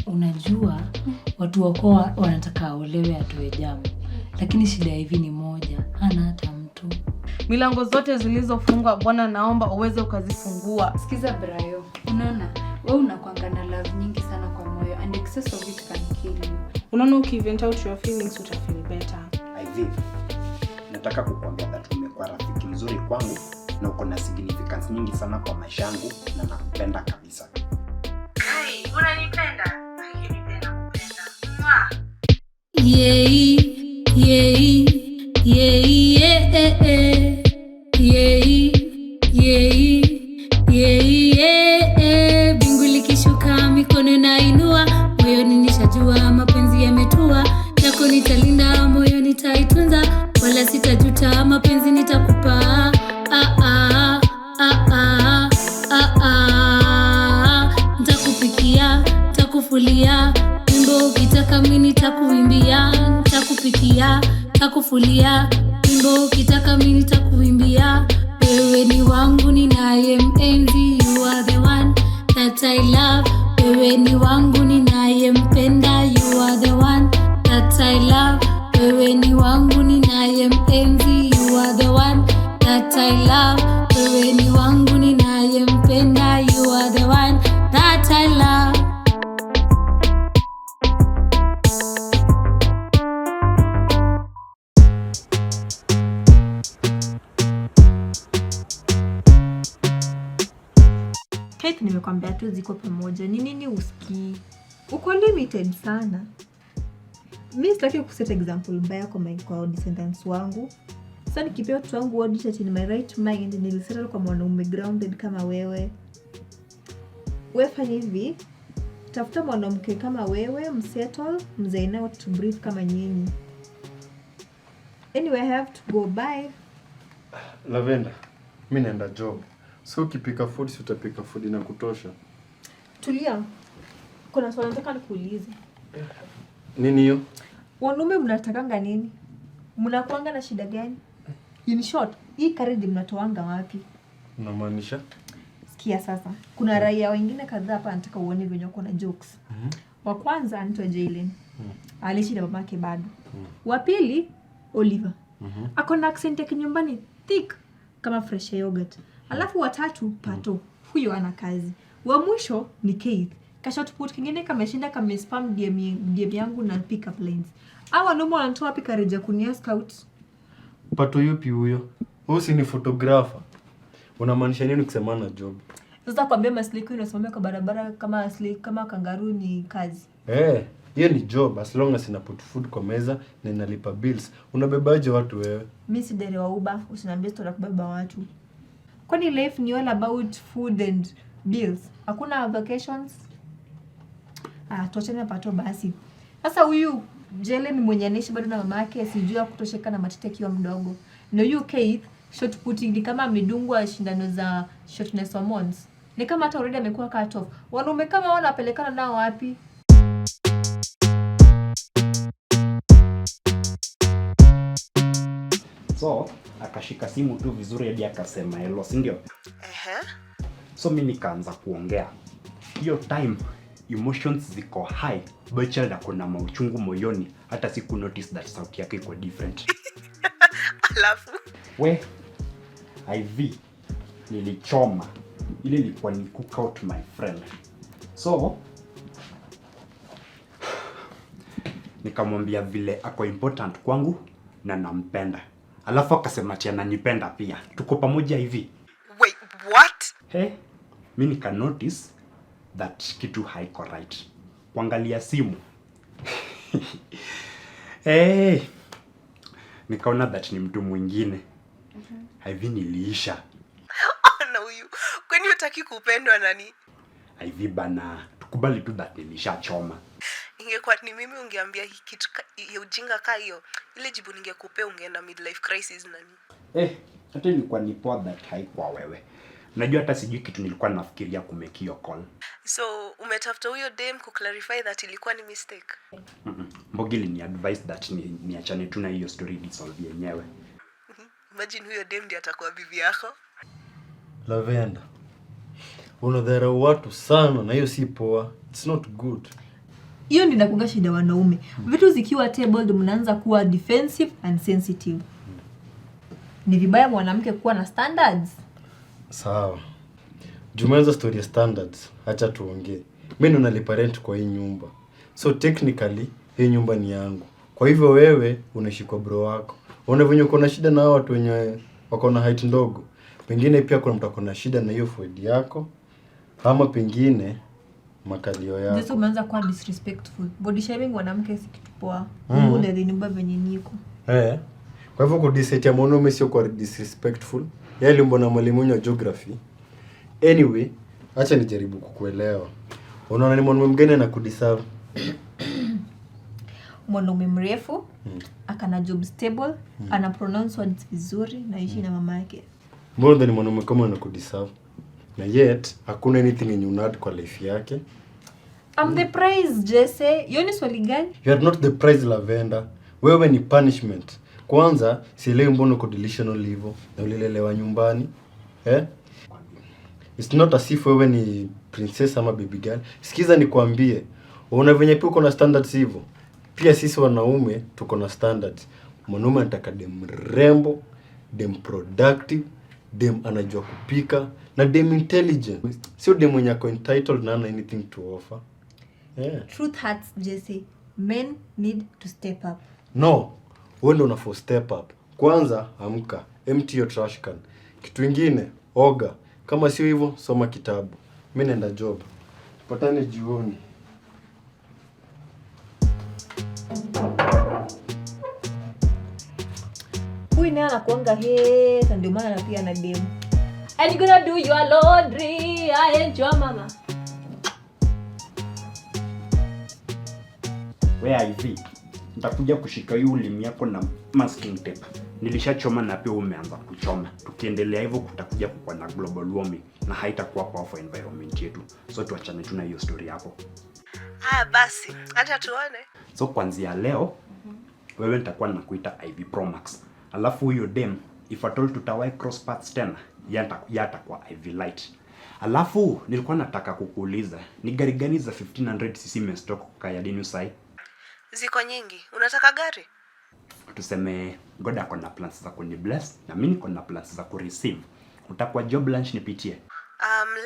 Unajua watu wako wanataka aolewe atoe jamu. Lakini shida hivi ni moja, hana hata mtu. Milango zote zilizofungwa Bwana naomba uweze ukazifungua. Sikiza Brayo, unaona wewe unakuanga na love nyingi sana kwa moyo and excess of it can kill you. Unaona ukivent out your feelings uta feel better. Ivy, nataka kukuambia that umekuwa rafiki mzuri kwangu na uko na significance nyingi sana kwa maisha yangu na nakupenda kabisa. Hey, unanipenda? Mimi nakupenda. Mwa. Yeah, yeah, yeah, yeah, yeah, yeah, yeah. Bingu likishuka mikono nainua, moyoni nishajua mapenzi yametua. Yako nitalinda, moyo nitaitunza, wala sitajuta, mapenzi nitakupa. Nitakupikia, nitakufulia, wimbo ukitaka mimi nitakuimbia. Nitakupikia, nitakufulia, wimbo ukitaka mimi nitakuimbia. Wewe ni wangu ninayempenzi, you are the one that I love. Wewe ni wangu ninayempenda, you are the one that I love. Wewe ni wangu ninayempenzi, you are the one that I love. Wewe ni wangu ninayempenda, you are the one that I love. Kate, nimekwambia tu ziko pamoja. Ni nini usikii? Uko limited sana. Mimi sitaki kuset example mbaya kwa descendants wangu. Sasa nikipea watu wangu audited in my right mind, nilisettle kwa mwanaume grounded kama wewe. Wewe fanya hivi, tafuta mwanamke kama wewe, msettle, mzae nao to breathe kama nyinyi. Anyway, I have to go. Bye. Lavenda, mimi naenda job. So ukipika food si utapika food na kutosha. Tulia. Kuna swali nataka nikuulize. Nini hiyo? Wanaume mnatakanga nini? Mnakuanga na shida gani? In short, hii courage mnatoanga wapi? Unamaanisha? Sikia sasa. Kuna raia wengine kadhaa hapa nataka uone venye wako na jokes. Wa kwanza anaitwa Jaylen. Aliishi na mamake bado. Wa pili Oliver. Ako na accent ya kinyumbani thick kama fresh yogurt. Alafu wa tatu Pato. Huyo ana kazi. Wa mwisho ni Keith. Kashot put kingine kameshinda kama spam DM yangu na pick up lines. Hawa ndio wanatoa wapi courage kunia scout? Pato yupi huyo? Wewe si ni photographer. Unamaanisha nini ukisema na job? Sasa kwambia masliki unasimamia kwa barabara kama sliki kama kangaroo ni kazi. Hiyo ni job as long as ina put food kwa meza na inalipa bills. Unabebaje watu wewe? Mimi si dereva wa Uber, usiniambie story kubeba watu. Kwani life ni all about food and bills? Hakuna vacations? Tuachane Pato basi. Sasa huyu Jaylen mwenye anaishi bado na mamake sijui kutosheka na matete akiwa mdogo. Na huyu Keith short putting ni kama amedungwa shindano za shortness hormones. Ni kama hata already amekuwa cut off. Wanaume kama wanapelekana nao wapi? So, akashika simu tu vizuri hadi akasema hello, si ndio? So mimi nikaanza kuongea. Hiyo time emotions ziko high. Bachel kuna mauchungu moyoni, hata siku notice that sauti yake iko different. Alafu IV nilichoma. Ile ilikuwa ni cook out my friend. So nikamwambia vile ako important kwangu na nampenda. Alafu akasema ati ananipenda pia. Tuko pamoja hivi. Wait, what? Mimi nika notice that kitu haiko right. Kuangalia simu. Nikaona that ni mtu mwingine. Hivi niliisha. Na huyu, kwani hutaki kupendwa nani? Hivi bana, tukubali tu that nilishachoma. Ingekuwa ni mimi ungeambia hii kitu ya ujinga kaa hiyo, ile jibu ningekupea ungeenda midlife crisis nani? Hata ilikuwa ni poa that haikuwa wewe. Unajua hata sijui kitu nilikuwa nafikiria kumake hiyo call. So, umetafuta huyo dem kuclarify that ilikuwa ni mistake? Mbogili ni advice that niachane tu na hiyo story dissolve yenyewe. Imagine huyo dem ndiye atakuwa bibi yako. Lavenda, unadharau watu sana na hiyo si poa. It's not good. Hiyo ndio inakuanga shida wanaume. Vitu zikiwa tabled mnaanza kuwa defensive and sensitive. Ni vibaya mwanamke kuwa na standards. Sawa. Jumeanza story ya standards. Acha tuongee. Mimi ndo nalipa rent kwa hii nyumba. So technically hii nyumba ni yangu. Kwa hivyo wewe unaishi kwa bro wako. Unaona venye uko na shida na watu wenye wako na height ndogo. Pengine pia kuna mtu akona shida na hiyo food yako. Ama pengine makalio yako. Sasa umeanza kuwa disrespectful. Body shaming mwanamke si kitu poa. Ule nyumba venye niko. Kwa hivyo kudiseti ya mwanaume sio kwa disrespectful. Yeye alimbo na mwalimu wa geography. Anyway, acha nijaribu kukuelewa. Unaona ni mwanaume mgani na kudeserve? Mwanaume mrefu, akana job stable, ana pronounce words vizuri na ishi na mama yake. Mbona ni mwanaume kama na kudeserve? Na yet hakuna anything in you not kwa life yake. I'm the prize, Jesse. Hiyo ni swali gani? You are not the prize, Lavender. Wewe ni punishment. Kwanza sielewi mbona uko delusional level na ulilelewa nyumbani. It's not as if wewe ni princess ama baby girl. Sikiza nikwambie, unaona venye pia uko na standards hivyo. Pia sisi wanaume tuko na standards. Mwanaume anataka dem rembo, dem productive, dem anajua kupika na dem intelligent. Sio dem mwenye ako entitled na anything to offer. Truth hurts, Jesse. Men need to step up. No, wewe ndio unafo step up. Kwanza amka, empty your trash can. Kitu kingine, oga. Kama sio hivyo, soma kitabu. Mimi naenda job. Patane jioni. Huyu naye anakuanga heta ndio maana pia na demu. And you gonna do your laundry. I enjoy mama. Where IV? Nitakuja kushika hiyo ulimi yako na masking tape. Nilishachoma na pia umeanza kuchoma. Tukiendelea hivyo kutakuja kuwa na global warming na haitakuwa poa for environment yetu. So tuachane tu na hiyo story hapo. Basi, acha tuone. So kuanzia leo wewe nitakuwa nakuita IV Pro Max. Alafu huyo dem if at all tutawai cross paths tena, yata kwa IV Light. Alafu nilikuwa nataka kukuuliza, ni gari gani za 1500cc mestock kwa Yadenu sai? Ziko nyingi. Unataka gari? Tuseme God ako na plans za kunibless na mimi niko na plans za kureceive. Utakuwa job lunch nipitie?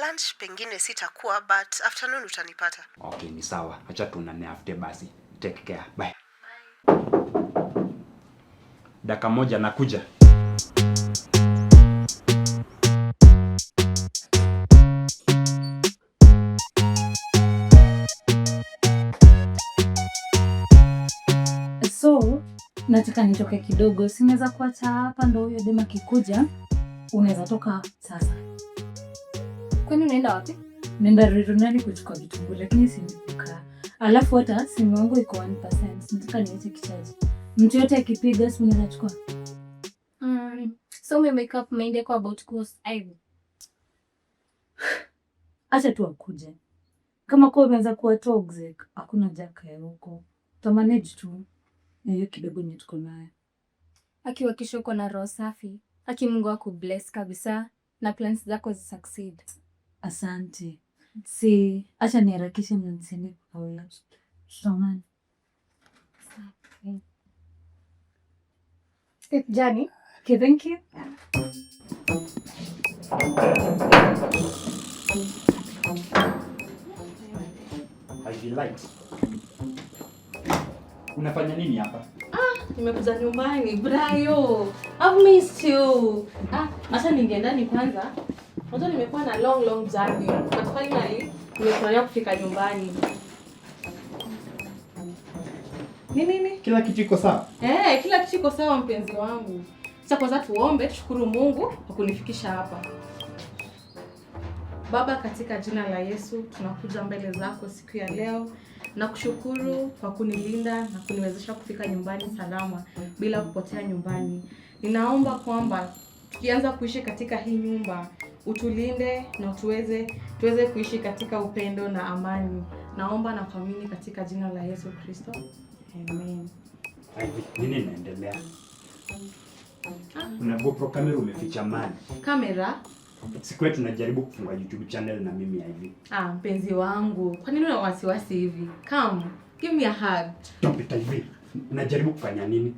Lunch pengine sitakuwa, but afternoon utanipata. Okay, ni sawa. Acha tuonane after basi. Take care. Bye. Dakika moja nakuja. So, nataka nitoke kidogo. Sinaweza kuacha hapa ndo huyo dema kikuja. Unaweza toka sasa. Kwani unaenda wapi? Nenda Rirunani kuchukua vitunguu lakini simekukaa. Alafu hata simu yangu iko 1%. Nataka niache kichaji. Mtu yote akipiga simu ninachukua. So make up mind yako about course Ivy. Acha tu akuje. Kama kwa umeanza kuwa toxic, hakuna jaka ya huko. Tamanage tu. Na hiyo kidogo nye tuko nayo. Akiwa kesho uko na roho safi. Aki Mungu akubless kabisa na plans zako zisucceed. Asante. Si, acha niharakishe na nisende kwa wewe. Tutaonana. Step Johnny. Okay, thank you. IV Light. Unafanya nini hapa? Nimekuja nyumbani, Brayo. I've missed you. Acha ninge ndani kwanza. Unajua nimekuwa na long journey. But finally, nimefanya kufika nyumbani. Nini? Kila kitu iko sawa? Kila kitu kiko sawa mpenzi wangu. Sasa kwanza tuombe, tushukuru Mungu kwa kunifikisha hapa. Baba, katika jina la Yesu, tunakuja mbele zako siku ya leo na kushukuru kwa kunilinda na kuniwezesha kufika nyumbani salama bila kupotea nyumbani. Ninaomba kwamba tukianza kuishi katika hii nyumba, utulinde na tuweze kuishi katika upendo na amani. Naomba na kuamini katika jina la Yesu Kristo. Amen. Nini inaendelea? Una GoPro camera umeficha mali. Kamera? Siku yetu tunajaribu kufungua YouTube channel na mimi hivi. Mpenzi wangu, kwa nini una wasiwasi hivi? Come, Give me a hug. Topita hivi. Unajaribu kufanya nini?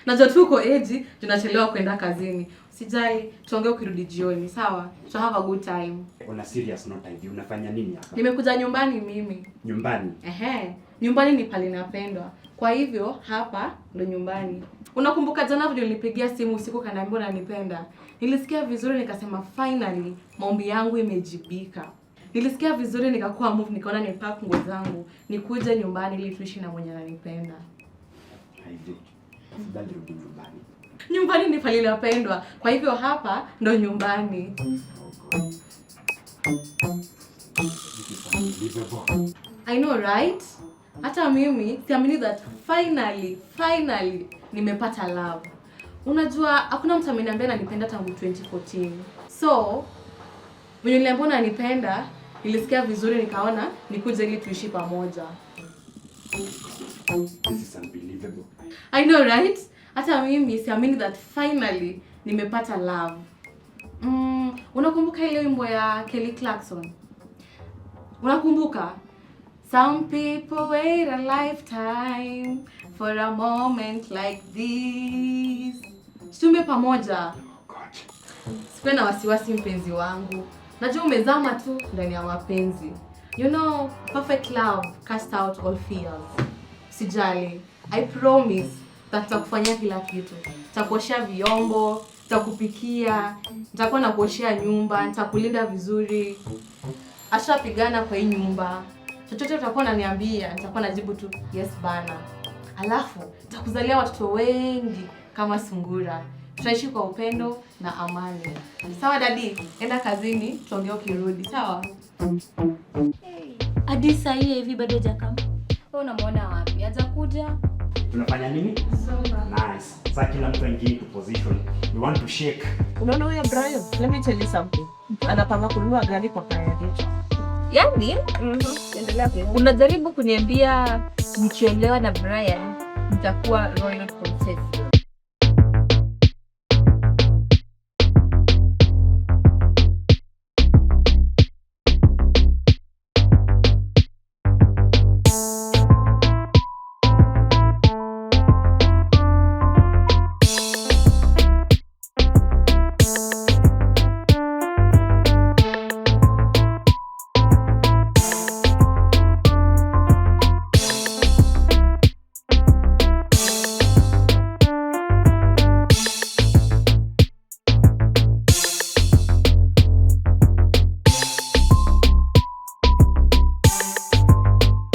Najua tuko age, tunachelewa kwenda kazini. Usijali, tuongee ukirudi jioni, sawa? To have a good time. Una serious note hivi. Unafanya nini hapa? Nimekuja nyumbani mimi. Nyumbani? Nyumbani ni pale napendwa. Kwa hivyo hapa ndo nyumbani. Unakumbuka jana vile nilipigia simu usiku kaniambia unanipenda? Nilisikia vizuri nikasema finally maombi yangu imejibika. Nilisikia vizuri nikakuwa move nikaona nipack nguo zangu nikuje nyumbani ili tuishi na mwenye ananipenda. Hivi. Tafadhali rudi nyumbani. Nyumbani ni pale napendwa. Kwa hivyo hapa ndo nyumbani. I know, right? Hata mimi siamini that finally nimepata love. Unajua hakuna mtu ameniambia ananipenda tangu 2014. So, when niliambiwa ananipenda, nilisikia vizuri nikaona nikuje ili tuishi pamoja. This is unbelievable. I know, right? Hata mimi siamini that finally nimepata love. Unakumbuka ile wimbo ya Kelly Clarkson? Unakumbuka? Some people wait a lifetime for a moment like this. Tumbe pamoja. Sipe na wasiwasi mpenzi wangu. Najua umezama tu ndani ya mapenzi. You know, perfect love casts out all fears. Sijali. I promise that nitakufanyia kila kitu. Nitakuoshea vyombo, nitakupikia, nitakuwa nakuoshea nyumba, nitakulinda vizuri. Ashapigana kwa hii nyumba. Chochote utakuwa unaniambia, nitakuwa najibu tu yes bana. Alafu, nitakuzalia watoto wengi kama sungura. Tutaishi kwa upendo na amani. Sawa daddy, enda kazini, tuongee ukirudi, sawa? Hadi saa hii hivi bado hajakam. Wewe unamuona wapi? Hajakuja? Tunafanya nini? Nice. Sasa kila mtu aingie into position. We want to shake. Unaona huyo Brian? Let me tell you something. Anapanga kununua gari kwa kaya yetu. Yaani? Endelea. Unajaribu kuniambia nikielewa na Brian nitakuwa royal princess.